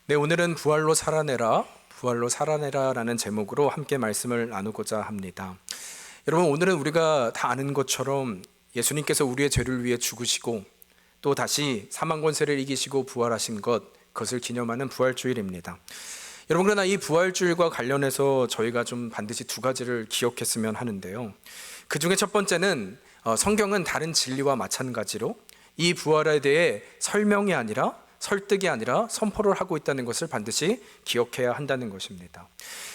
네, 오늘은 부활로 살아내라, 부활로 살아내라라는 제목으로 함께 말씀을 나누고자 합니다. 여러분, 오늘은 우리가 다 아는 것처럼 예수님께서 우리의 죄를 위해 죽으시고 또 다시 사망 권세를 이기시고 부활하신 그것을 기념하는 부활주일입니다. 여러분, 그러나 이 부활주일과 관련해서 저희가 좀 반드시 두 가지를 기억했으면 하는데요. 그 중에 첫 번째는 성경은 다른 진리와 마찬가지로 이 부활에 대해 설명이 아니라 설득이 아니라 선포를 하고 있다는 것을 반드시 기억해야 한다는 것입니다.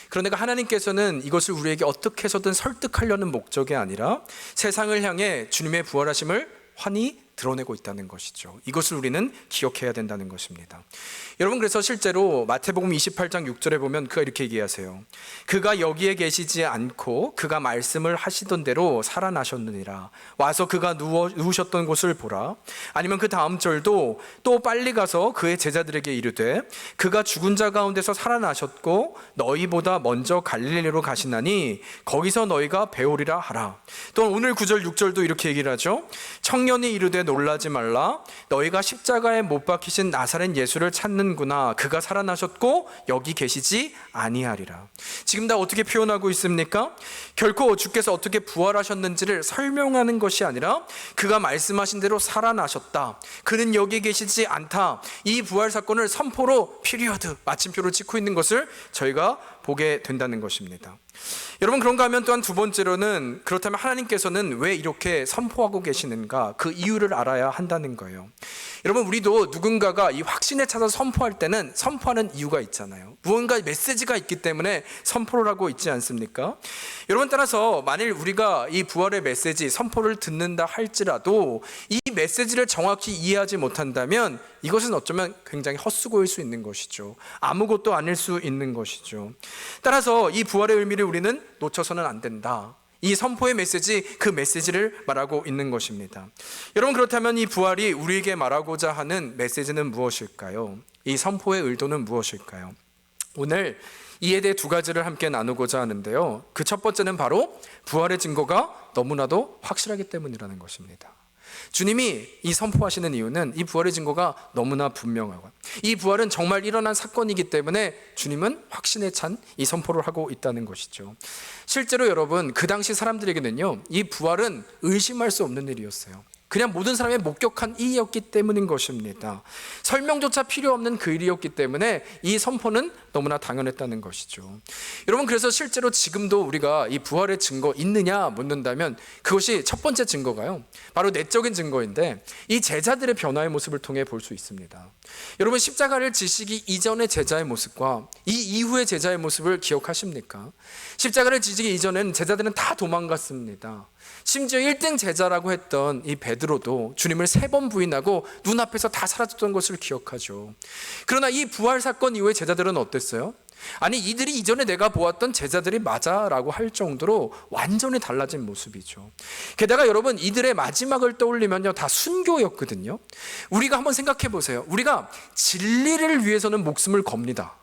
그러니까 하나님께서는 이것을 우리에게 어떻게 해서든 설득하려는 목적이 아니라 세상을 향해 주님의 부활하심을 환히 드러내고 있다는 것이죠. 이것을 우리는 기억해야 된다는 것입니다. 여러분, 그래서 실제로 마태복음 28장 6절에 보면 그가 이렇게 얘기하세요. 그가 여기에 계시지 않고 그가 말씀을 하시던 대로 살아나셨느니라. 와서 그가 누우셨던 곳을 보라. 아니면 그 다음 절도 또 빨리 가서 그의 제자들에게 이르되 그가 죽은 자 가운데서 살아나셨고 너희보다 먼저 갈릴리로 가시나니 거기서 너희가 배우리라 하라. 또 오늘 9절 6절도 이렇게 얘기를 하죠. 청년이 이르되 놀라지 말라. 너희가 십자가에 못 박히신 나사렛 예수를 찾는구나. 그가 살아나셨고 여기 계시지 아니하리라. 지금 다 어떻게 표현하고 있습니까? 결코 주께서 어떻게 부활하셨는지를 설명하는 것이 아니라 그가 말씀하신 대로 살아나셨다. 그는 여기 계시지 않다. 이 부활 사건을 선포로 피리어드 마침표를 찍고 있는 것을 저희가 보게 된다는 것입니다. 여러분, 그런가 하면 또한 두 번째로는 그렇다면 하나님께서는 왜 이렇게 선포하고 계시는가, 그 이유를 알아야 한다는 거예요. 여러분, 우리도 누군가가 이 확신에 차서 선포할 때는 선포하는 이유가 있잖아요. 무언가 메시지가 있기 때문에 선포를 하고 있지 않습니까? 여러분, 따라서 만일 우리가 이 부활의 메시지 선포를 듣는다 할지라도 이 메시지를 정확히 이해하지 못한다면 이것은 어쩌면 굉장히 헛수고일 수 있는 것이죠. 아무것도 아닐 수 있는 것이죠. 따라서 이 부활의 의미를 우리는 놓쳐서는 안 된다. 이 선포의 메시지, 그 메시지를 말하고 있는 것입니다. 여러분, 그렇다면 이 부활이 우리에게 말하고자 하는 메시지는 무엇일까요? 이 선포의 의도는 무엇일까요? 오늘 이에 대해 두 가지를 함께 나누고자 하는데요. 그 첫 번째는 바로 부활의 증거가 너무나도 확실하기 때문이라는 것입니다. 주님이 이 선포하시는 이유는 이 부활의 증거가 너무나 분명하고 이 부활은 정말 일어난 사건이기 때문에 주님은 확신에 찬 이 선포를 하고 있다는 것이죠. 실제로 여러분, 그 당시 사람들에게는요, 이 부활은 의심할 수 없는 일이었어요. 그냥 모든 사람이 목격한 일이었기 때문인 것입니다. 설명조차 필요 없는 그 일이었기 때문에 이 선포는 너무나 당연했다는 것이죠. 여러분, 그래서 실제로 지금도 우리가 이 부활의 증거 있느냐 묻는다면 그것이 첫 번째 증거가요, 바로 내적인 증거인데 이 제자들의 변화의 모습을 통해 볼 수 있습니다. 여러분, 십자가를 지시기 이전의 제자의 모습과 이 이후의 제자의 모습을 기억하십니까? 십자가를 지시기 이전에는 제자들은 다 도망갔습니다. 심지어 1등 제자라고 했던 이 베드로도 주님을 3번 부인하고 눈앞에서 다 사라졌던 것을 기억하죠. 그러나 이 부활 사건 이후에 제자들은 어땠어요? 아니, 이들이 이전에 내가 보았던 제자들이 맞아라고 할 정도로 완전히 달라진 모습이죠. 게다가 여러분, 이들의 마지막을 떠올리면요, 다 순교였거든요. 우리가 한번 생각해 보세요. 우리가 진리를 위해서는 목숨을 겁니다.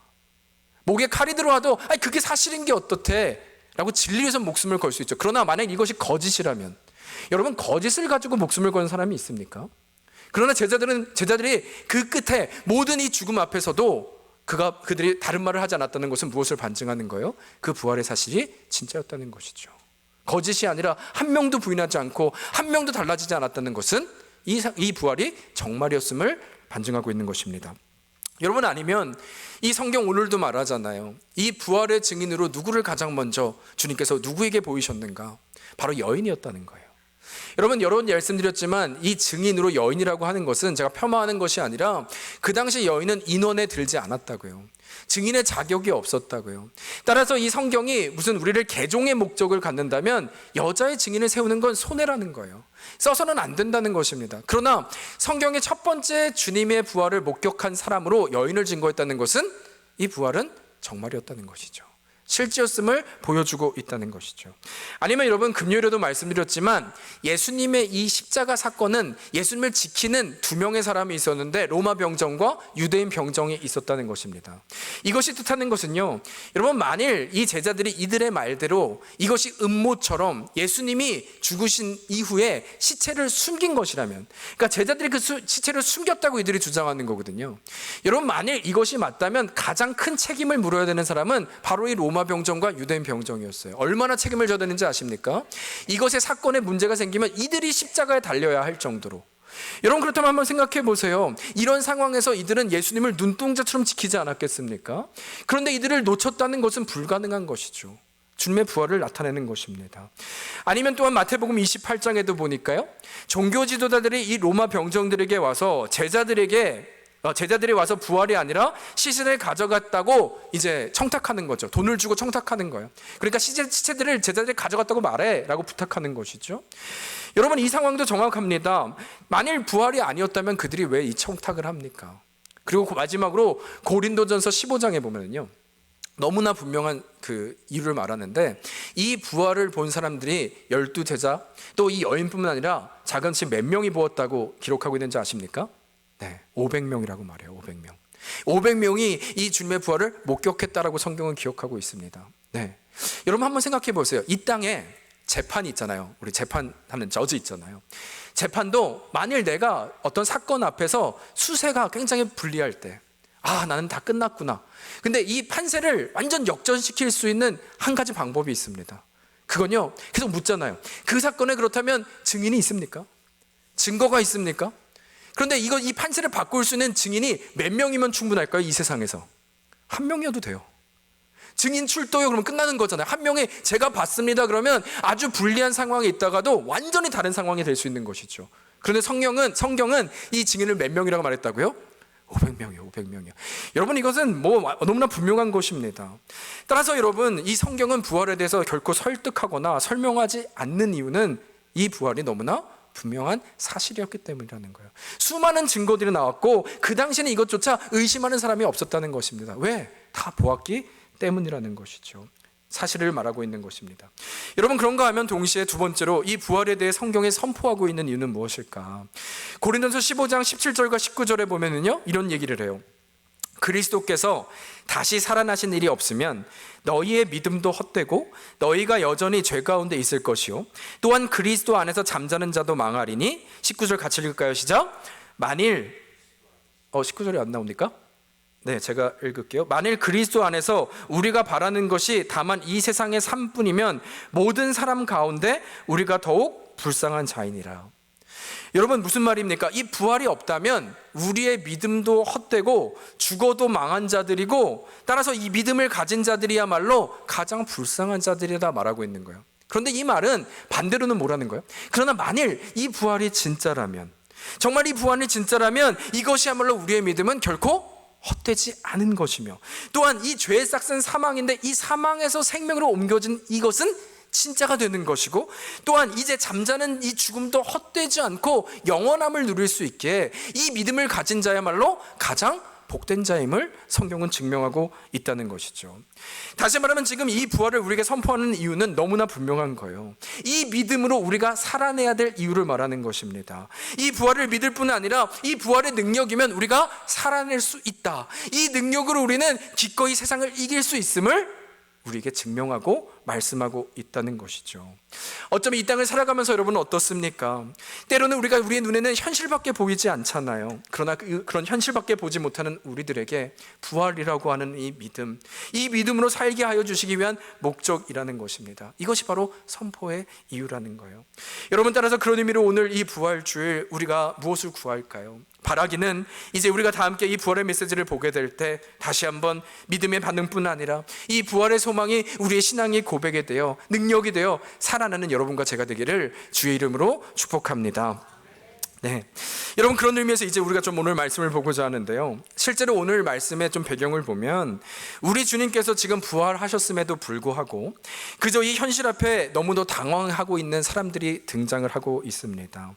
목에 칼이 들어와도 그게 사실인 게 어떻대? 라고 진리를 위해서 목숨을 걸 수 있죠. 그러나 만약 이것이 거짓이라면, 여러분, 거짓을 가지고 목숨을 거는 사람이 있습니까? 그러나 제자들이 그 끝에 모든 이 죽음 앞에서도 그들이 다른 말을 하지 않았다는 것은 무엇을 반증하는 거예요? 그 부활의 사실이 진짜였다는 것이죠. 거짓이 아니라 한 명도 부인하지 않고 한 명도 달라지지 않았다는 것은 이 부활이 정말이었음을 반증하고 있는 것입니다. 여러분, 아니면 이 성경 오늘도 말하잖아요. 이 부활의 증인으로 누구를 가장 먼저 주님께서 누구에게 보이셨는가? 바로 여인이었다는 거예요. 여러분, 여러 번 말씀드렸지만 이 증인으로 여인이라고 하는 것은 제가 폄하하는 것이 아니라 그 당시 여인은 인원에 들지 않았다고요. 증인의 자격이 없었다고요. 따라서 이 성경이 무슨 우리를 개종의 목적을 갖는다면 여자의 증인을 세우는 건 손해라는 거예요. 써서는 안 된다는 것입니다. 그러나 성경의 첫 번째 주님의 부활을 목격한 사람으로 여인을 증거했다는 것은 이 부활은 정말이었다는 것이죠. 실제였음을 보여주고 있다는 것이죠. 아니면 여러분, 금요일에도 말씀드렸지만 예수님의 이 십자가 사건은 예수님을 지키는 두 명의 사람이 있었는데 로마 병정과 유대인 병정이 있었다는 것입니다. 이것이 뜻하는 것은요, 여러분, 만일 이 제자들이 이들의 말대로 이것이 음모처럼 예수님이 죽으신 이후에 시체를 숨긴 것이라면, 그러니까 제자들이 그 시체를 숨겼다고 이들이 주장하는 거거든요. 여러분, 만일 이것이 맞다면 가장 큰 책임을 물어야 되는 사람은 바로 이 로마 병정과 유대인 병정이었어요. 얼마나 책임을 져야 되는지 아십니까? 이것의 사건에 문제가 생기면 이들이 십자가에 달려야 할 정도로. 여러분, 그렇다면 한번 생각해 보세요. 이런 상황에서 이들은 예수님을 눈동자처럼 지키지 않았겠습니까? 그런데 이들을 놓쳤다는 것은 불가능한 것이죠. 주님의 부활을 나타내는 것입니다. 아니면 또한 마태복음 28장에도 보니까요, 종교 지도자들이 이 로마 병정들에게 와서 제자들이 와서 부활이 아니라 시신을 가져갔다고 이제 청탁하는 거죠. 돈을 주고 청탁하는 거예요. 그러니까 시체들을 제자들이 가져갔다고 말해라고 부탁하는 것이죠. 여러분, 이 상황도 정확합니다. 만일 부활이 아니었다면 그들이 왜 이 청탁을 합니까? 그리고 마지막으로 고린도전서 15장에 보면요, 너무나 분명한 그 이유를 말하는데, 이 부활을 본 사람들이 12제자 또 이 여인뿐만 아니라 작은 집 몇 명이 보았다고 기록하고 있는지 아십니까? 네, 500명이라고 말해요. 500명. 500명이 이 주님의 부활을 목격했다라고 성경은 기록하고 있습니다. 네. 여러분, 한번 생각해 보세요. 이 땅에 재판이 있잖아요. 우리 재판하는 저지 있잖아요. 재판도 만일 내가 어떤 사건 앞에서 수세가 굉장히 불리할 때, 나는 다 끝났구나. 근데 이 판세를 완전 역전시킬 수 있는 한 가지 방법이 있습니다. 그건요, 계속 묻잖아요. 그 사건에 그렇다면 증인이 있습니까? 증거가 있습니까? 그런데 이 판세를 바꿀 수 있는 증인이 몇 명이면 충분할까요? 이 세상에서 한 명이어도 돼요. 증인 출동요, 그러면 끝나는 거잖아요. 한 명이 제가 봤습니다 그러면 아주 불리한 상황에 있다가도 완전히 다른 상황이 될 수 있는 것이죠. 그런데 성경은 이 증인을 몇 명이라고 말했다고요? 500명이요. 500명이요. 여러분, 이것은 너무나 분명한 것입니다. 따라서 여러분, 이 성경은 부활에 대해서 결코 설득하거나 설명하지 않는 이유는 이 부활이 너무나 분명한 사실이었기 때문이라는 거예요. 수많은 증거들이 나왔고 그 당시에는 이것조차 의심하는 사람이 없었다는 것입니다. 왜? 다 보았기 때문이라는 것이죠. 사실을 말하고 있는 것입니다. 여러분, 그런가 하면 동시에 두 번째로 이 부활에 대해 성경에 선포하고 있는 이유는 무엇일까? 고린도서 15장 17절과 19절에 보면은요, 이런 얘기를 해요. 그리스도께서 다시 살아나신 일이 없으면 너희의 믿음도 헛되고 너희가 여전히 죄 가운데 있을 것이요, 또한 그리스도 안에서 잠자는 자도 망하리니. 19절 같이 읽을까요? 시작. 만일 19절이 안 나옵니까? 네, 제가 읽을게요. 만일 그리스도 안에서 우리가 바라는 것이 다만 이 세상의 삶뿐이면 모든 사람 가운데 우리가 더욱 불쌍한 자이니라. 여러분, 무슨 말입니까? 이 부활이 없다면 우리의 믿음도 헛되고 죽어도 망한 자들이고, 따라서 이 믿음을 가진 자들이야말로 가장 불쌍한 자들이다 말하고 있는 거예요. 그런데 이 말은 반대로는 뭐라는 거예요? 그러나 만일 이 부활이 진짜라면, 정말 이 부활이 진짜라면 이것이야말로 우리의 믿음은 결코 헛되지 않은 것이며, 또한 이 죄에 싹슨 사망인데 이 사망에서 생명으로 옮겨진 이것은 진짜가 되는 것이고, 또한 이제 잠자는 이 죽음도 헛되지 않고 영원함을 누릴 수 있게 이 믿음을 가진 자야말로 가장 복된 자임을 성경은 증명하고 있다는 것이죠. 다시 말하면 지금 이 부활을 우리에게 선포하는 이유는 너무나 분명한 거예요. 이 믿음으로 우리가 살아내야 될 이유를 말하는 것입니다. 이 부활을 믿을 뿐 아니라 이 부활의 능력이면 우리가 살아낼 수 있다. 이 능력으로 우리는 기꺼이 세상을 이길 수 있음을 우리에게 증명하고 말씀하고 있다는 것이죠. 어쩌면 이 땅을 살아가면서 여러분은 어떻습니까? 때로는 우리의 눈에는 현실밖에 보이지 않잖아요. 그러나 그런 현실밖에 보지 못하는 우리들에게 부활이라고 하는 이 믿음으로 살게 하여 주시기 위한 목적이라는 것입니다. 이것이 바로 선포의 이유라는 거예요. 여러분, 따라서 그런 의미로 오늘 이 부활주일 우리가 무엇을 구할까요? 바라기는 이제 우리가 다 함께 이 부활의 메시지를 보게 될 때 다시 한번 믿음의 반응뿐 아니라 이 부활의 소망이 우리의 신앙의 고백이 되어 능력이 되어 살아나는 여러분과 제가 되기를 주의 이름으로 축복합니다. 네, 여러분 그런 의미에서 이제 우리가 좀 오늘 말씀을 보고자 하는데요. 실제로 오늘 말씀의 좀 배경을 보면 우리 주님께서 지금 부활하셨음에도 불구하고 그저 이 현실 앞에 너무도 당황하고 있는 사람들이 등장을 하고 있습니다.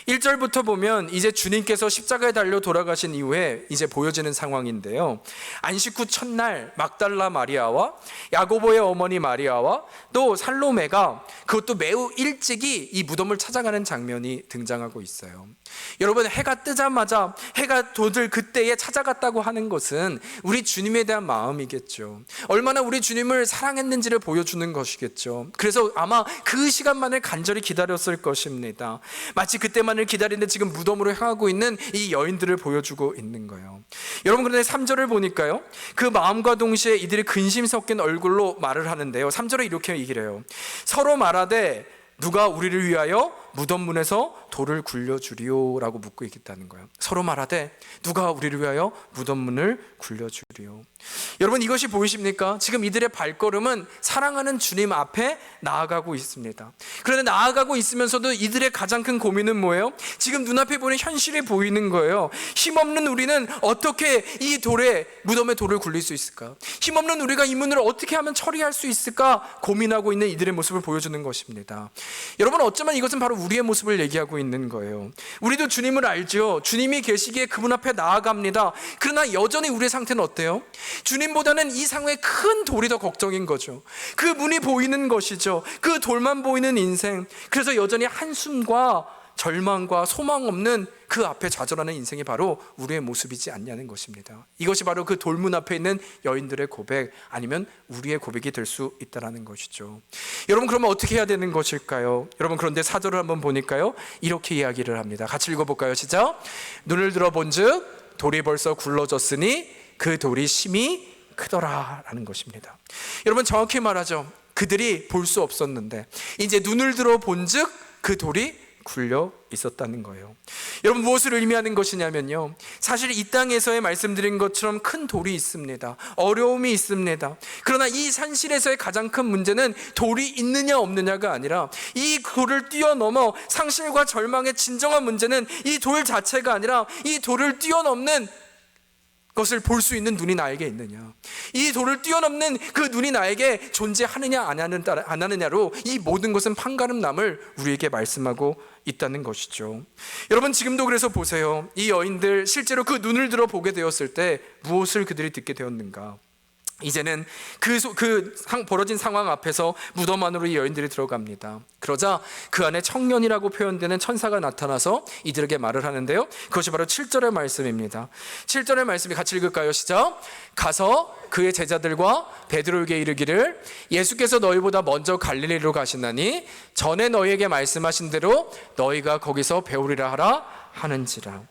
1절부터 보면 이제 주님께서 십자가에 달려 돌아가신 이후에 이제 보여지는 상황인데요. 안식 후 첫날 막달라 마리아와 야고보의 어머니 마리아와 또 살로메가 그것도 매우 일찍이 이 무덤을 찾아가는 장면이 등장하고 있어요. 여러분, 해가 뜨자마자 해가 돋을 그때에 찾아갔다고 하는 것은 우리 주님에 대한 마음이겠죠. 얼마나 우리 주님을 사랑했는지를 보여주는 것이겠죠. 그래서 아마 그 시간만을 간절히 기다렸을 것입니다. 마치 그때만을 기다리는데 지금 무덤으로 향하고 있는 이 여인들을 보여주고 있는 거예요. 여러분, 그런데 3절을 보니까요, 그 마음과 동시에 이들이 근심 섞인 얼굴로 말을 하는데요. 3절에 이렇게 얘기를 해요. 서로 말하되 누가 우리를 위하여 무덤 문에서 돌을 굴려주리오 라고 묻고 있겠다는 거예요. 서로 말하되 누가 우리를 위하여 무덤 문을 굴려주리오. 여러분, 이것이 보이십니까? 지금 이들의 발걸음은 사랑하는 주님 앞에 나아가고 있습니다. 그런데 나아가고 있으면서도 이들의 가장 큰 고민은 뭐예요? 지금 눈앞에 보이는 현실이 보이는 거예요. 힘없는 우리는 어떻게 이 무덤에 돌을 굴릴 수 있을까? 힘없는 우리가 이 문을 어떻게 하면 처리할 수 있을까? 고민하고 있는 이들의 모습을 보여주는 것입니다. 여러분, 어쩌면 이것은 바로 우리의 모습을 얘기하고 있는 거예요. 우리도 주님을 알죠. 주님이 계시기에 그분 앞에 나아갑니다. 그러나 여전히 우리의 상태는 어때요? 주님보다는 이 상황에 큰 돌이 더 걱정인 거죠. 그 문이 보이는 것이죠. 그 돌만 보이는 인생. 그래서 여전히 한숨과 절망과 소망 없는 그 앞에 좌절하는 인생이 바로 우리의 모습이지 않냐는 것입니다. 이것이 바로 그 돌문 앞에 있는 여인들의 고백, 아니면 우리의 고백이 될 수 있다는 것이죠. 여러분, 그러면 어떻게 해야 되는 것일까요? 여러분, 그런데 4절을 한번 보니까요, 이렇게 이야기를 합니다. 같이 읽어볼까요? 시작. 눈을 들어 본즉 돌이 벌써 굴러졌으니 그 돌이 심히 크더라 라는 것입니다. 여러분, 정확히 말하죠. 그들이 볼 수 없었는데 이제 눈을 들어 본즉 그 돌이 굴려 있었다는 거예요. 여러분, 무엇을 의미하는 것이냐면요, 사실 이 땅에서의 말씀드린 것처럼 큰 돌이 있습니다. 어려움이 있습니다. 그러나 이 산실에서의 가장 큰 문제는 돌이 있느냐 없느냐가 아니라 이 돌을 뛰어넘어 상실과 절망의 진정한 문제는 이 돌 자체가 아니라 이 돌을 뛰어넘는 것을 볼 수 있는 눈이 나에게 있느냐, 이 돌을 뛰어넘는 그 눈이 나에게 존재하느냐 안 하느냐로 이 모든 것은 판가름남을 우리에게 말씀하고 있다는 것이죠. 여러분, 지금도 그래서 보세요. 이 여인들 실제로 그 눈을 들어 보게 되었을 때 무엇을 그들이 듣게 되었는가? 이제는 벌어진 상황 앞에서 무덤 안으로 이 여인들이 들어갑니다. 그러자 그 안에 청년이라고 표현되는 천사가 나타나서 이들에게 말을 하는데요, 그것이 바로 7절의 말씀입니다. 7절의 말씀이 같이 읽을까요? 시작. 가서 그의 제자들과 베드로에게 이르기를 예수께서 너희보다 먼저 갈릴리로 가시나니 전에 너희에게 말씀하신 대로 너희가 거기서 배우리라 하라 하는지라.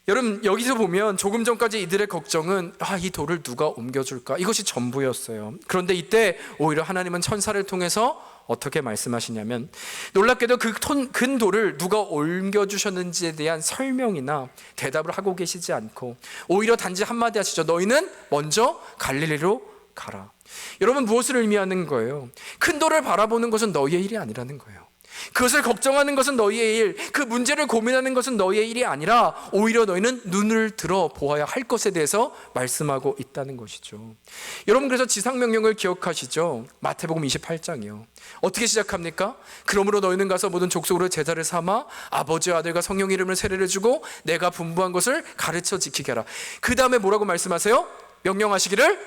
여러분, 여기서 보면 조금 전까지 이들의 걱정은 이 돌을 누가 옮겨줄까, 이것이 전부였어요. 그런데 이때 오히려 하나님은 천사를 통해서 어떻게 말씀하시냐면, 놀랍게도 그 큰 돌을 누가 옮겨주셨는지에 대한 설명이나 대답을 하고 계시지 않고 오히려 단지 한마디 하시죠. 너희는 먼저 갈릴리로 가라. 여러분, 무엇을 의미하는 거예요? 큰 돌을 바라보는 것은 너희의 일이 아니라는 거예요. 그것을 걱정하는 것은 너희의 일, 그 문제를 고민하는 것은 너희의 일이 아니라 오히려 너희는 눈을 들어 보아야 할 것에 대해서 말씀하고 있다는 것이죠. 여러분, 그래서 지상명령을 기억하시죠? 마태복음 28장이요. 어떻게 시작합니까? 그러므로 너희는 가서 모든 족속으로 제자를 삼아 아버지와 아들과 성령 이름을 세례를 주고 내가 분부한 것을 가르쳐 지키게 하라. 그 다음에 뭐라고 말씀하세요? 명령하시기를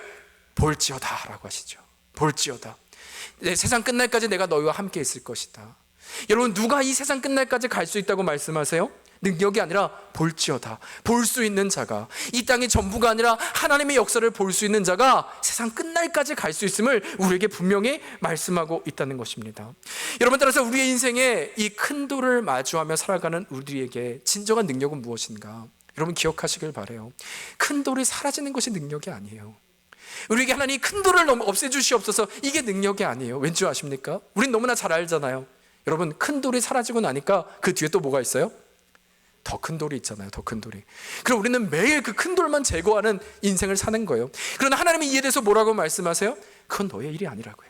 볼지어다 라고 하시죠. 볼지어다. 세상 끝날까지 내가 너희와 함께 있을 것이다. 여러분, 누가 이 세상 끝날까지 갈 수 있다고 말씀하세요? 능력이 아니라 볼지어다. 볼 수 있는 자가, 이 땅이 전부가 아니라 하나님의 역사를 볼 수 있는 자가 세상 끝날까지 갈 수 있음을 우리에게 분명히 말씀하고 있다는 것입니다. 여러분, 따라서 우리의 인생에 이 큰 돌을 마주하며 살아가는 우리에게 진정한 능력은 무엇인가? 여러분, 기억하시길 바라요. 큰 돌이 사라지는 것이 능력이 아니에요. 우리에게 하나님이 큰 돌을 없애주시옵소서, 이게 능력이 아니에요. 왠지 아십니까? 우린 너무나 잘 알잖아요. 여러분, 큰 돌이 사라지고 나니까 그 뒤에 또 뭐가 있어요? 더 큰 돌이 있잖아요. 더 큰 돌이. 그럼 우리는 매일 그 큰 돌만 제거하는 인생을 사는 거예요. 그러나 하나님이 이에 대해서 뭐라고 말씀하세요? 그건 너의 일이 아니라고요.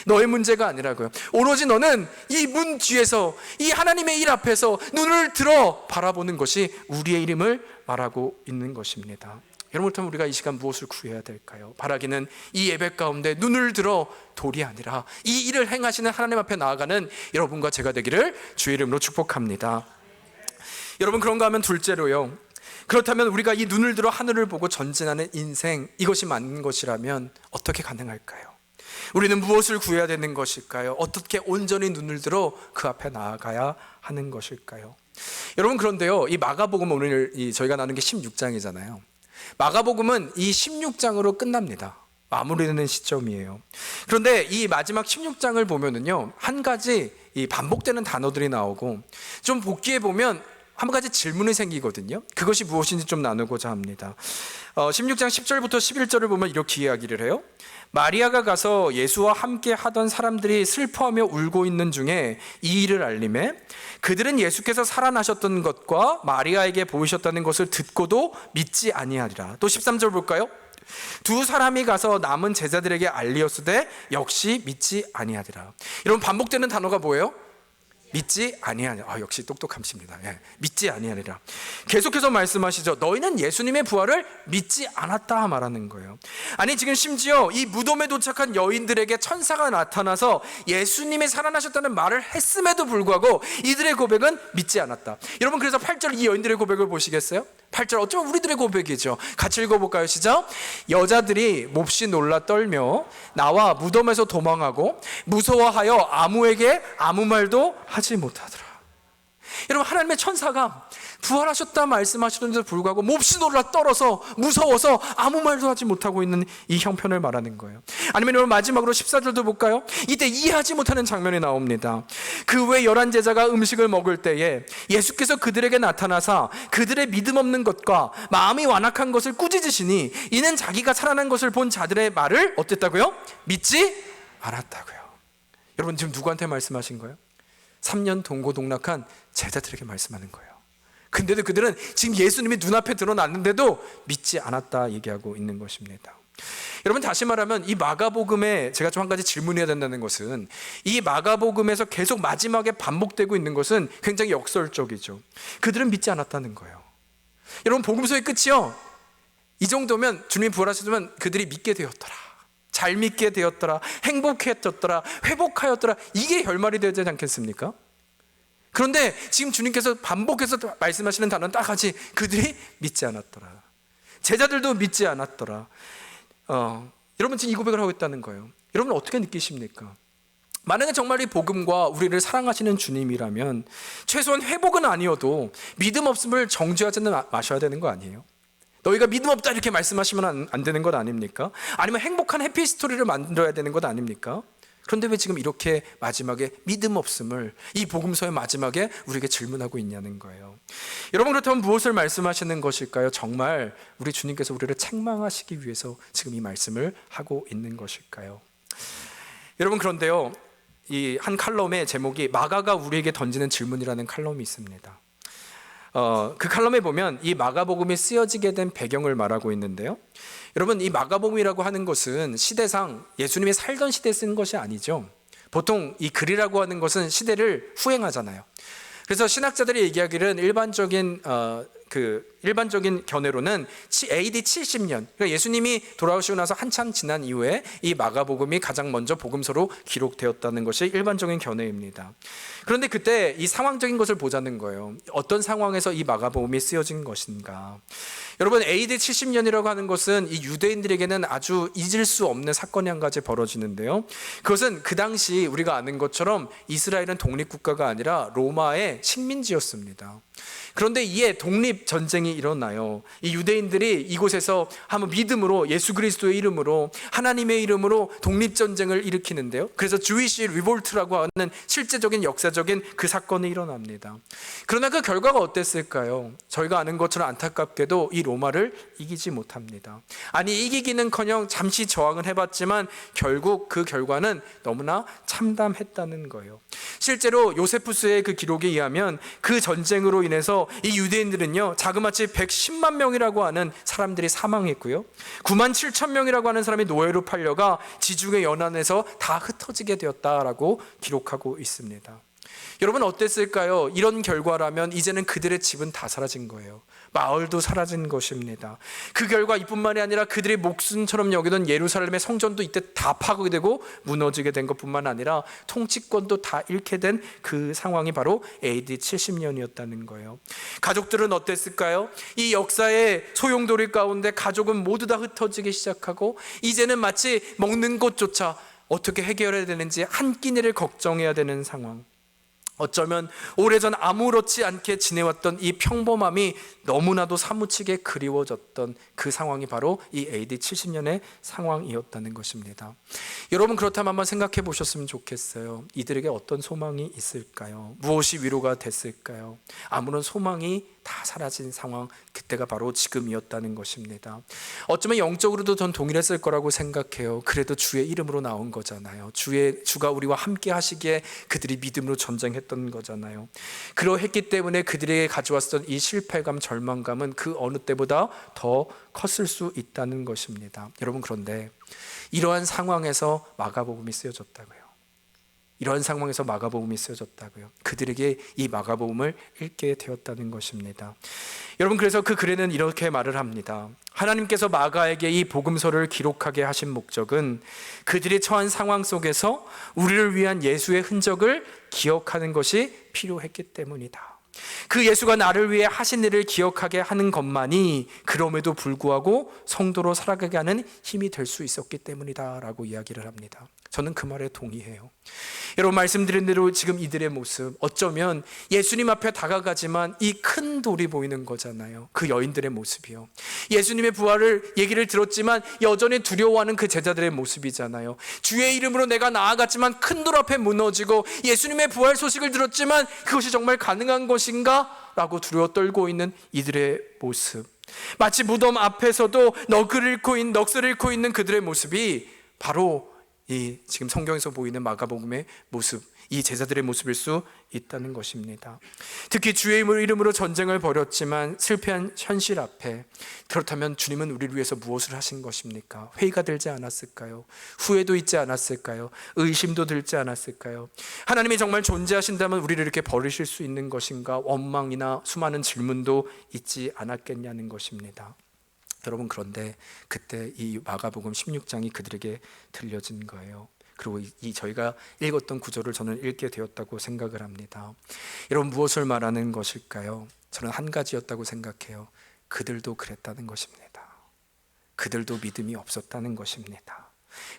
너의 문제가 아니라고요. 오로지 너는 이 문 뒤에서, 이 하나님의 일 앞에서 눈을 들어 바라보는 것이 우리의 이름을 말하고 있는 것입니다. 여러분, 그렇다면 우리가 이 시간 무엇을 구해야 될까요? 바라기는 이 예배 가운데 눈을 들어 돌이 아니라 이 일을 행하시는 하나님 앞에 나아가는 여러분과 제가 되기를 주의 이름으로 축복합니다. 여러분, 그런가 하면 둘째로요, 그렇다면 우리가 이 눈을 들어 하늘을 보고 전진하는 인생, 이것이 맞는 것이라면 어떻게 가능할까요? 우리는 무엇을 구해야 되는 것일까요? 어떻게 온전히 눈을 들어 그 앞에 나아가야 하는 것일까요? 여러분, 그런데요, 이 마가복음, 오늘 저희가 나눈 게 16장이잖아요. 마가복음은 이 16장으로 끝납니다. 마무리되는 시점이에요. 그런데 이 마지막 16장을 보면은요, 한 가지 이 반복되는 단어들이 나오고 좀 복기해 보면 한 가지 질문이 생기거든요. 그것이 무엇인지 좀 나누고자 합니다. 16장 10절부터 11절을 보면 이렇게 이야기를 해요. 마리아가 가서 예수와 함께 하던 사람들이 슬퍼하며 울고 있는 중에 이 일을 알림해 그들은 예수께서 살아나셨던 것과 마리아에게 보이셨다는 것을 듣고도 믿지 아니하리라. 또 13절 볼까요? 두 사람이 가서 남은 제자들에게 알리었으되 역시 믿지 아니하리라. 이런 반복되는 단어가 뭐예요? 믿지 아니하리라. 역시 똑똑하십니다. 믿지 아니하리라. 계속해서 말씀하시죠. 너희는 예수님의 부활을 믿지 않았다 말하는 거예요. 아니, 지금 심지어 이 무덤에 도착한 여인들에게 천사가 나타나서 예수님이 살아나셨다는 말을 했음에도 불구하고 이들의 고백은 믿지 않았다. 여러분, 그래서 8절 이 여인들의 고백을 보시겠어요? 8절 어쩌면 우리들의 고백이죠. 같이 읽어볼까요? 시작. 여자들이 몹시 놀라 떨며 나와 무덤에서 도망하고 무서워하여 아무에게 아무 말도 하지 못하더라. 여러분, 하나님의 천사가 부활하셨다 말씀하시는데도 불구하고 몹시 놀라 떨어서 무서워서 아무 말도 하지 못하고 있는 이 형편을 말하는 거예요. 아니면 여러분, 마지막으로 14절도 볼까요? 이때 이해하지 못하는 장면이 나옵니다. 그 외 11 제자가 음식을 먹을 때에 예수께서 그들에게 나타나사 그들의 믿음 없는 것과 마음이 완악한 것을 꾸짖으시니 이는 자기가 살아난 것을 본 자들의 말을 어땠다고요? 믿지 않았다고요. 여러분, 지금 누구한테 말씀하신 거예요? 3년 동고동락한 제자들에게 말씀하는 거예요. 근데도 그들은 지금 예수님이 눈앞에 드러났는데도 믿지 않았다 얘기하고 있는 것입니다. 여러분, 다시 말하면 이 마가복음에 제가 좀 한 가지 질문해야 된다는 것은 이 마가복음에서 계속 마지막에 반복되고 있는 것은 굉장히 역설적이죠. 그들은 믿지 않았다는 거예요. 여러분, 복음서의 끝이요, 이 정도면 주님이 부활하셨으면 그들이 믿게 되었더라, 잘 믿게 되었더라, 행복해졌더라, 회복하였더라, 이게 결말이 되지 않겠습니까? 그런데 지금 주님께서 반복해서 말씀하시는 단어는 딱 하지, 그들이 믿지 않았더라, 제자들도 믿지 않았더라. 여러분, 지금 이 고백을 하고 있다는 거예요. 여러분, 어떻게 느끼십니까? 만약에 정말 이 복음과 우리를 사랑하시는 주님이라면 최소한 회복은 아니어도 믿음 없음을 정죄하지는 마셔야 되는 거 아니에요? 너희가 믿음 없다 이렇게 말씀하시면 안 되는 것 아닙니까? 아니면 행복한 해피스토리를 만들어야 되는 것 아닙니까? 그런데 왜 지금 이렇게 마지막에 믿음 없음을 이 복음서의 마지막에 우리에게 질문하고 있냐는 거예요. 여러분, 그렇다면 무엇을 말씀하시는 것일까요? 정말 우리 주님께서 우리를 책망하시기 위해서 지금 이 말씀을 하고 있는 것일까요? 여러분, 그런데요, 이 한 칼럼의 제목이 마가가 우리에게 던지는 질문이라는 칼럼이 있습니다. 그 칼럼에 보면 이 마가복음이 쓰여지게 된 배경을 말하고 있는데요, 여러분, 이 마가복음이라고 하는 것은 시대상 예수님이 살던 시대에 쓴 것이 아니죠. 보통 이 글이라고 하는 것은 시대를 후행하잖아요. 그래서 신학자들이 얘기하기는 일반적인 견해로는 AD 70년, 그러니까 예수님이 돌아오시고 나서 한참 지난 이후에 이 마가복음이 가장 먼저 복음서로 기록되었다는 것이 일반적인 견해입니다. 그런데 그때 이 상황적인 것을 보자는 거예요. 어떤 상황에서 이 마가복음이 쓰여진 것인가? 여러분, AD 70년이라고 하는 것은 이 유대인들에게는 아주 잊을 수 없는 사건이 한 가지 벌어지는데요, 그것은 그 당시 우리가 아는 것처럼 이스라엘은 독립국가가 아니라 로마의 식민지였습니다. 그런데 이에 독립전쟁이 일어나요. 이 유대인들이 이곳에서 한번 믿음으로, 예수 그리스도의 이름으로, 하나님의 이름으로 독립전쟁을 일으키는데요, 그래서 주이시 리볼트라고 하는 실제적인 역사적인 그 사건이 일어납니다. 그러나 그 결과가 어땠을까요? 저희가 아는 것처럼 안타깝게도 이 로마를 이기지 못합니다. 아니, 이기기는커녕 잠시 저항을 해봤지만 결국 그 결과는 너무나 참담했다는 거예요. 실제로 요세푸스의 그 기록에 의하면 그 전쟁으로 인해서 이 유대인들은요, 자그마치 110만 명이라고 하는 사람들이 사망했고요, 9만 7천 명이라고 하는 사람이 노예로 팔려가 지중해 연안에서 다 흩어지게 되었다라고 기록하고 있습니다. 여러분 어땠을까요? 이런 결과라면 이제는 그들의 집은 다 사라진 거예요. 마을도 사라진 것입니다. 그 결과 이뿐만이 아니라 그들의 목숨처럼 여기던 예루살렘의 성전도 이때 다 파괴되고 무너지게 된 것뿐만 아니라 통치권도 다 잃게 된 그 상황이 바로 AD 70년이었다는 거예요. 가족들은 어땠을까요? 이 역사의 소용돌이 가운데 가족은 모두 다 흩어지기 시작하고 이제는 마치 먹는 것조차 어떻게 해결해야 되는지 한 끼니를 걱정해야 되는 상황. 어쩌면 오래전 아무렇지 않게 지내왔던 이 평범함이 너무나도 사무치게 그리워졌던 그 상황이 바로 이 AD 70년의 상황이었다는 것입니다. 여러분 그렇다면 한번 생각해 보셨으면 좋겠어요. 이들에게 어떤 소망이 있을까요? 무엇이 위로가 됐을까요? 아무런 소망이 다 사라진 상황, 그때가 바로 지금이었다는 것입니다. 어쩌면 영적으로도 전 동일했을 거라고 생각해요. 그래도 주의 이름으로 나온 거잖아요. 주가 우리와 함께 하시기에 그들이 믿음으로 전쟁했던 거잖아요. 그러했기 때문에 그들에게 가져왔던 이 실패감, 절망감은 그 어느 때보다 더 컸을 수 있다는 것입니다. 여러분 그런데 이러한 상황에서 마가복음이 쓰여졌다고요. 이런 상황에서 마가복음이 쓰여졌다고요. 그들에게 이 마가복음을 읽게 되었다는 것입니다. 여러분 그래서 그 글에는 이렇게 말을 합니다. 하나님께서 마가에게 이 복음서를 기록하게 하신 목적은 그들이 처한 상황 속에서 우리를 위한 예수의 흔적을 기억하는 것이 필요했기 때문이다. 그 예수가 나를 위해 하신 일을 기억하게 하는 것만이 그럼에도 불구하고 성도로 살아가게 하는 힘이 될 수 있었기 때문이다 라고 이야기를 합니다. 저는 그 말에 동의해요. 여러분 말씀드린 대로 지금 이들의 모습, 어쩌면 예수님 앞에 다가가지만 이 큰 돌이 보이는 거잖아요. 그 여인들의 모습이요. 예수님의 부활을 얘기를 들었지만 여전히 두려워하는 그 제자들의 모습이잖아요. 주의 이름으로 내가 나아갔지만 큰 돌 앞에 무너지고 예수님의 부활 소식을 들었지만 그것이 정말 가능한 것인가? 라고 두려워 떨고 있는 이들의 모습, 마치 무덤 앞에서도 넋을 잃고 있는 그들의 모습이 바로 이 지금 성경에서 보이는 마가복음의 모습, 이 제자들의 모습일 수 있다는 것입니다. 특히 주의 이름으로 전쟁을 벌였지만 실패한 현실 앞에, 그렇다면 주님은 우리를 위해서 무엇을 하신 것입니까? 회의가 들지 않았을까요? 후회도 있지 않았을까요? 의심도 들지 않았을까요? 하나님이 정말 존재하신다면 우리를 이렇게 버리실 수 있는 것인가? 원망이나 수많은 질문도 있지 않았겠냐는 것입니다. 여러분 그런데 그때 이 마가복음 16장이 그들에게 들려진 거예요. 그리고 이 저희가 읽었던 구절을 저는 읽게 되었다고 생각을 합니다. 여러분 무엇을 말하는 것일까요? 저는 한 가지였다고 생각해요. 그들도 그랬다는 것입니다. 그들도 믿음이 없었다는 것입니다.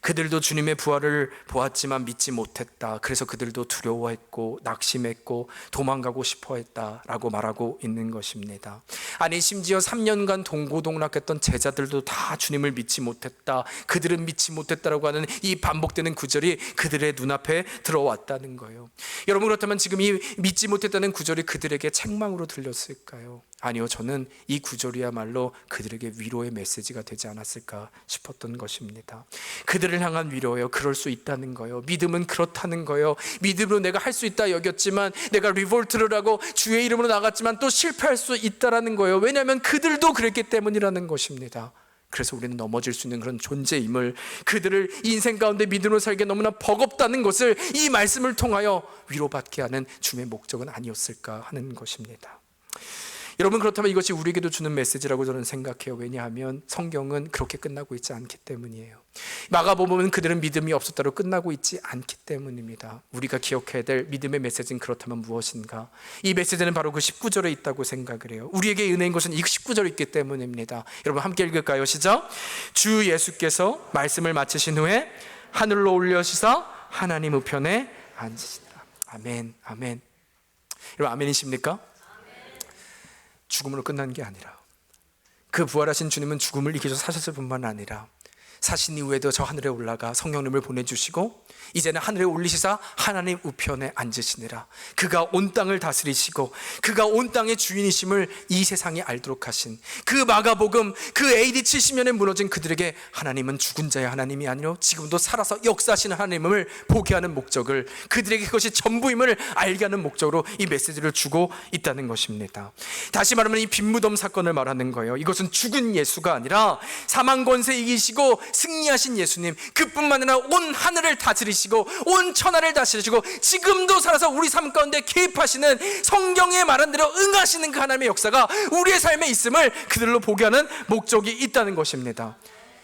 그들도 주님의 부활을 보았지만 믿지 못했다. 그래서 그들도 두려워했고 낙심했고 도망가고 싶어했다라고 말하고 있는 것입니다. 아니 심지어 3년간 동고동락했던 제자들도 다 주님을 믿지 못했다. 그들은 믿지 못했다라고 하는 이 반복되는 구절이 그들의 눈앞에 들어왔다는 거예요. 여러분 그렇다면 지금 이 믿지 못했다는 구절이 그들에게 책망으로 들렸을까요? 아니요, 저는 이 구절이야말로 그들에게 위로의 메시지가 되지 않았을까 싶었던 것입니다. 그들을 향한 위로예요. 그럴 수 있다는 거예요. 믿음은 그렇다는 거예요. 믿음으로 내가 할 수 있다 여겼지만, 내가 리볼트를 하고 주의 이름으로 나갔지만 또 실패할 수 있다라는 거예요. 왜냐하면 그들도 그랬기 때문이라는 것입니다. 그래서 우리는 넘어질 수 있는 그런 존재임을, 그들을 인생 가운데 믿음으로 살기에 너무나 버겁다는 것을 이 말씀을 통하여 위로받게 하는 주님의 목적은 아니었을까 하는 것입니다. 여러분 그렇다면 이것이 우리에게도 주는 메시지라고 저는 생각해요. 왜냐하면 성경은 그렇게 끝나고 있지 않기 때문이에요. 마가복음은 그들은 믿음이 없었다로 끝나고 있지 않기 때문입니다. 우리가 기억해야 될 믿음의 메시지는 그렇다면 무엇인가? 이 메시지는 바로 그 19절에 있다고 생각을 해요. 우리에게 은혜인 것은 이 19절에 있기 때문입니다. 여러분 함께 읽을까요? 시작! 주 예수께서 말씀을 마치신 후에 하늘로 올려시사 하나님 우편에 앉으시니라. 아멘, 아멘. 여러분 아멘이십니까? 죽음으로 끝난 게 아니라, 그 부활하신 주님은 죽음을 이기셔서 사셨을 뿐만 아니라 사신 이후에도 저 하늘에 올라가 성령님을 보내주시고 이제는 하늘에 올리시사 하나님 우편에 앉으시니라. 그가 온 땅을 다스리시고 그가 온 땅의 주인이심을 이 세상이 알도록 하신 그 마가복음, 그 AD 70년에 무너진 그들에게 하나님은 죽은 자의 하나님이 아니라 지금도 살아서 역사하시는 하나님을 보게 하는 목적을, 그들에게 그것이 전부임을 알게 하는 목적으로 이 메시지를 주고 있다는 것입니다. 다시 말하면 이 빈무덤 사건을 말하는 거예요. 이것은 죽은 예수가 아니라 사망 권세 이기시고 승리하신 예수님, 그뿐만 아니라 온 하늘을 다스리시고 온 천하를 다스리시고 지금도 살아서 우리 삶 가운데 개입하시는, 성경에 말한 대로 응하시는 그 하나님의 역사가 우리의 삶에 있음을 그들로 보게 하는 목적이 있다는 것입니다.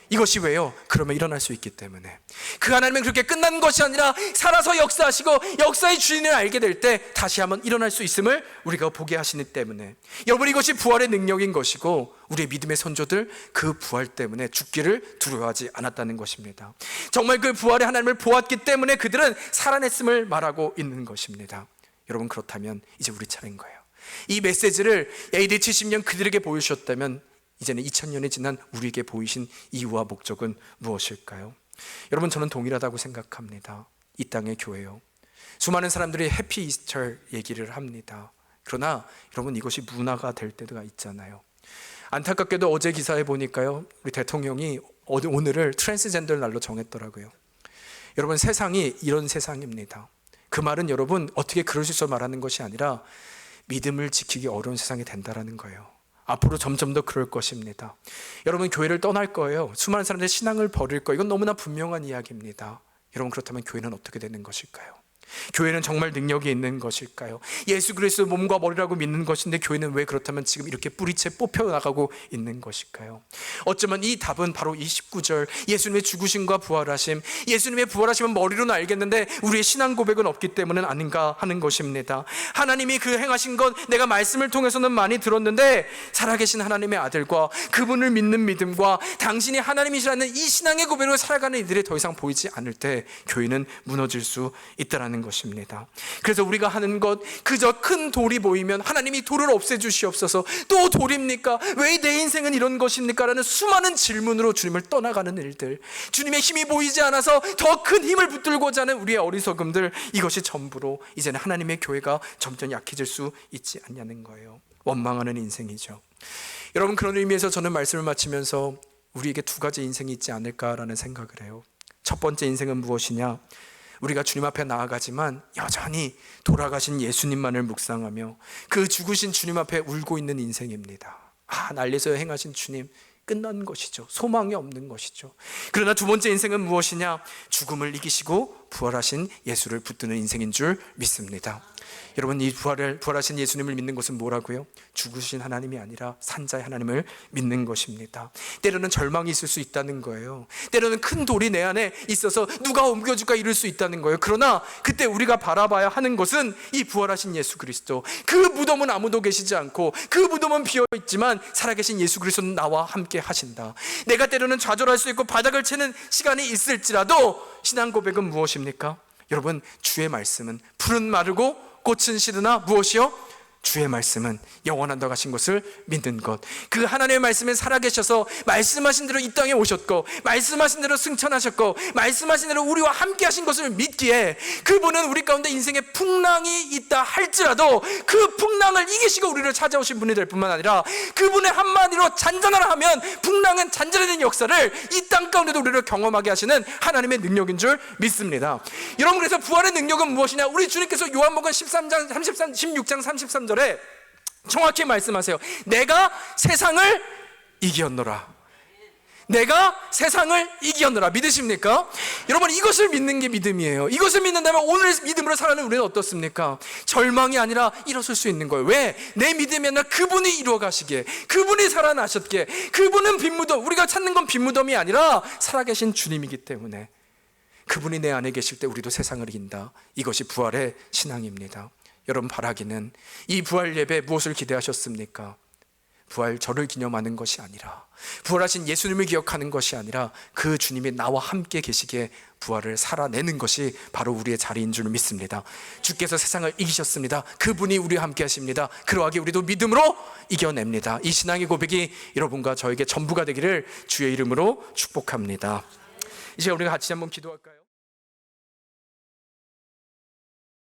이것이 왜요? 그러면 일어날 수 있기 때문에. 그 하나님은 그렇게 끝난 것이 아니라 살아서 역사하시고 역사의 주인을 알게 될 때 다시 한번 일어날 수 있음을 우리가 보게 하시기 때문에, 여러분, 이것이 부활의 능력인 것이고 우리의 믿음의 선조들 그 부활 때문에 죽기를 두려워하지 않았다는 것입니다. 정말 그 부활의 하나님을 보았기 때문에 그들은 살아냈음을 말하고 있는 것입니다. 여러분, 그렇다면 이제 우리 차례인 거예요. 이 메시지를 AD 70년 그들에게 보여주셨다면 이제는 2000년이 지난 우리에게 보이신 이유와 목적은 무엇일까요? 여러분, 저는 동일하다고 생각합니다. 이 땅의 교회요, 수많은 사람들이 해피 이스터 얘기를 합니다. 그러나 여러분, 이것이 문화가 될 때가 있잖아요. 안타깝게도 어제 기사에 보니까요, 우리 대통령이 오늘을 트랜스젠더 날로 정했더라고요. 여러분, 세상이 이런 세상입니다. 그 말은 여러분 어떻게 그럴 수 있어 말하는 것이 아니라 믿음을 지키기 어려운 세상이 된다라는 거예요. 앞으로 점점 더 그럴 것입니다. 여러분, 교회를 떠날 거예요. 수많은 사람들이 신앙을 버릴 거예요. 이건 너무나 분명한 이야기입니다. 여러분, 그렇다면 교회는 어떻게 되는 것일까요? 교회는 정말 능력이 있는 것일까요? 예수 그리스도 몸과 머리라고 믿는 것인데 교회는 왜 그렇다면 지금 이렇게 뿌리채 뽑혀나가고 있는 것일까요? 어쩌면 이 답은 바로 이 19절, 예수님의 죽으심과 부활하심, 예수님의 부활하심은 머리로는 알겠는데 우리의 신앙 고백은 없기 때문은 아닌가 하는 것입니다. 하나님이 그 행하신 것 내가 말씀을 통해서는 많이 들었는데 살아계신 하나님의 아들과 그분을 믿는 믿음과 당신이 하나님이시라는 이 신앙의 고백으로 살아가는 이들이 더 이상 보이지 않을 때 교회는 무너질 수 있다는 것입니다. 그래서 우리가 하는 것 그저 큰 돌이 보이면 하나님이 돌을 없애주시옵소서, 또 돌입니까? 왜 내 인생은 이런 것입니까? 라는 수많은 질문으로 주님을 떠나가는 일들, 주님의 힘이 보이지 않아서 더 큰 힘을 붙들고자 하는 우리의 어리석음들, 이것이 전부로 이제는 하나님의 교회가 점점 약해질 수 있지 않냐는 거예요. 원망하는 인생이죠. 여러분, 그런 의미에서 저는 말씀을 마치면서 우리에게 두 가지 인생이 있지 않을까라는 생각을 해요. 첫 번째 인생은 무엇이냐? 우리가 주님 앞에 나아가지만 여전히 돌아가신 예수님만을 묵상하며 그 죽으신 주님 앞에 울고 있는 인생입니다. 날려서 행하신 주님, 끝난 것이죠. 소망이 없는 것이죠. 그러나 두 번째 인생은 무엇이냐? 죽음을 이기시고 부활하신 예수를 붙드는 인생인 줄 믿습니다. 여러분, 이 부활하신 예수님을 믿는 것은 뭐라고요? 죽으신 하나님이 아니라 산자의 하나님을 믿는 것입니다. 때로는 절망이 있을 수 있다는 거예요. 때로는 큰 돌이 내 안에 있어서 누가 옮겨줄까 이럴 수 있다는 거예요. 그러나 그때 우리가 바라봐야 하는 것은 이 부활하신 예수 그리스도, 그 무덤은 아무도 계시지 않고 그 무덤은 비어있지만 살아계신 예수 그리스도는 나와 함께 하신다. 내가 때로는 좌절할 수 있고 바닥을 채는 시간이 있을지라도 신앙 고백은 무엇입니까? 여러분, 주의 말씀은 풀은 마르고 꽃은 시드나 무엇이요? 주의 말씀은 영원한다고 하신 것을 믿는 것. 그 하나님의 말씀에 살아계셔서 말씀하신 대로 이 땅에 오셨고 말씀하신 대로 승천하셨고 말씀하신 대로 우리와 함께 하신 것을 믿기에 그분은 우리 가운데 인생의 풍랑이 있다 할지라도 그 풍랑을 이기시고 우리를 찾아오신 분이 될 뿐만 아니라 그분의 한마디로 잔잔하라 하면 풍랑은 잔잔해지는 역사를 이 땅 가운데도 우리를 경험하게 하시는 하나님의 능력인 줄 믿습니다. 여러분, 그래서 부활의 능력은 무엇이냐? 우리 주님께서 요한복음 16장 33절에 정확히 말씀하세요. 내가 세상을 이기었노라. 내가 세상을 이기었노라. 믿으십니까? 여러분, 이것을 믿는 게 믿음이에요. 이것을 믿는다면 오늘 믿음으로 살아가는 우리는 어떻습니까? 절망이 아니라 일어설 수 있는 거예요. 왜? 내 믿음이 아니라 그분이 이루어 가시기에, 그분이 살아나셨기에, 그분은 빈무덤, 우리가 찾는 건 빈무덤이 아니라 살아계신 주님이기 때문에 그분이 내 안에 계실 때 우리도 세상을 이긴다. 이것이 부활의 신앙입니다. 여러분, 바라기는 이 부활 예배 무엇을 기대하셨습니까? 부활 저를 기념하는 것이 아니라, 부활하신 예수님을 기억하는 것이 아니라 그 주님이 나와 함께 계시기에 부활을 살아내는 것이 바로 우리의 자리인 줄 믿습니다. 주께서 세상을 이기셨습니다. 그분이 우리와 함께 하십니다. 그러하게 우리도 믿음으로 이겨냅니다. 이 신앙의 고백이 여러분과 저에게 전부가 되기를 주의 이름으로 축복합니다. 이제 우리가 같이 한번 기도할까요?